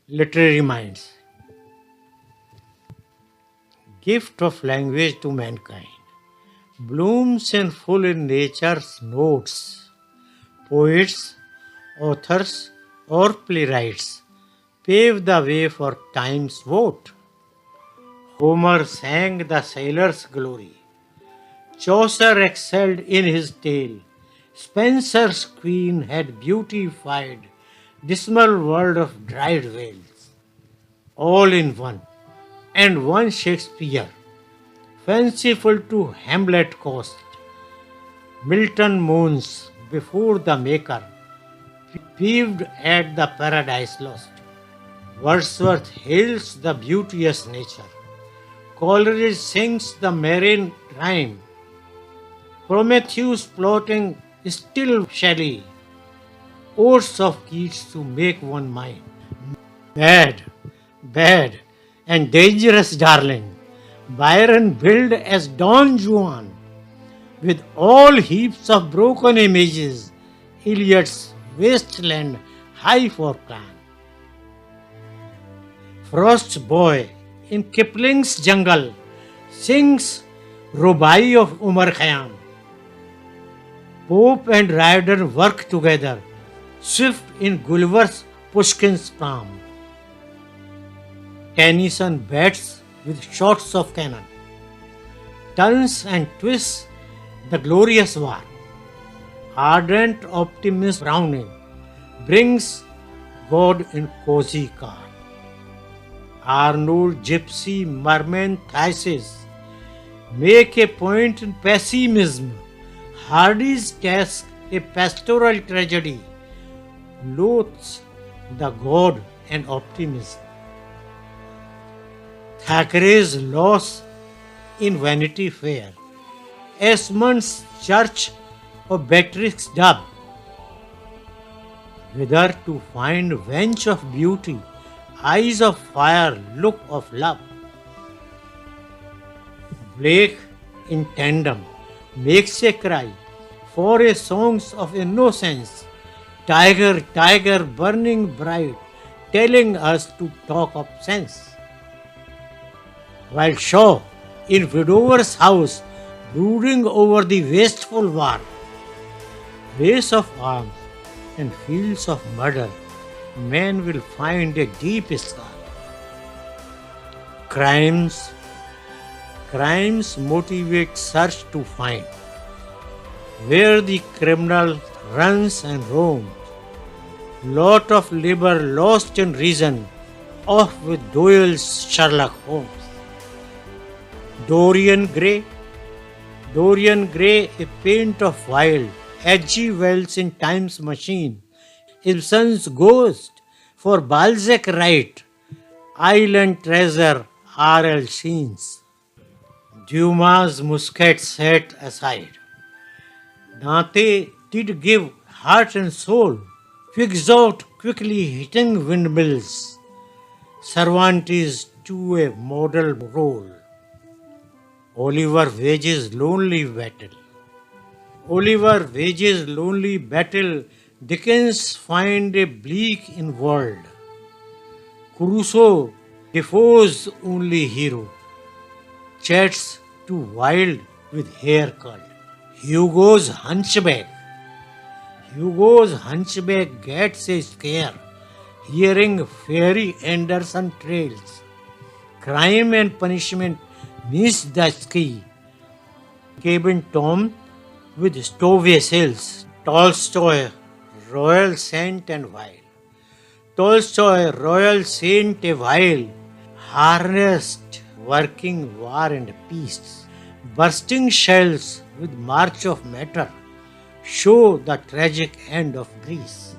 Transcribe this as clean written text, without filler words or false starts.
Literary minds. Gift of language to mankind. Blooms in full in nature's notes. Poets, authors, or playwrights pave the way for time's vote. Homer sang the sailor's glory. Chaucer excelled in his tale. Spenser's queen had beautified dismal world of dried veils. All in one, and one Shakespeare, fanciful to Hamlet cost. Milton moons before the Maker, peeved at the paradise lost. Wordsworth hails the beauteous nature. Coleridge sings the marine rhyme. Prometheus plotting still Shelley. Odes of Keats to make one mind. Bad, bad, and dangerous darling. Byron billed as Don Juan, with all heaps of broken images. Eliot's wasteland high for clan. Frost boy in Kipling's jungle sings Rubai of Umar Khayyam. Pope and rider work together, swift in Gulliver's Pushkin's palm. Tennyson bats with shots of cannon, turns and twists the glorious war. Ardent optimist Browning brings God in cozy car. Arnold Gypsy Merman Thesis make a point in pessimism. Hardy's task a pastoral tragedy loathes the God and optimism. Thackeray's loss in Vanity Fair, Esmond's Church of Beatrix Dub, whether to find wench of beauty, eyes of fire, look of love. Blake in Tandem makes a cry for a songs of innocence. Tiger, tiger, burning bright, telling us to talk of sense. While Shaw in Widower's House, brooding over the wasteful war, race of arms and fields of murder, man will find a deep scar. Crimes motivate search to find where the criminal runs and roams. Lot of labor lost in reason, off with Doyle's Sherlock Holmes. Dorian Gray, a paint of wild, H.G. Wells in Time's Machine, Ibsen's Ghost, for Balzac Wright, Island Treasure, R.L. Scenes. Dumas' Muscat set aside. Dante did give heart and soul, Quixote quickly hitting windmills, Cervantes to a model role. Oliver wages lonely battle. Dickens find a bleak in world. Crusoe, Defoe's only hero, chats too wild with hair curled. Hugo's Hunchback gets a scare hearing Fairy Anderson trails. Crime and Punishment miss the ski. Cabin Tom with Stowaway Hills. Tolstoy, Royal Saint a While, harnessed working war and peace. Bursting shells with March of Matter show the tragic end of Greece.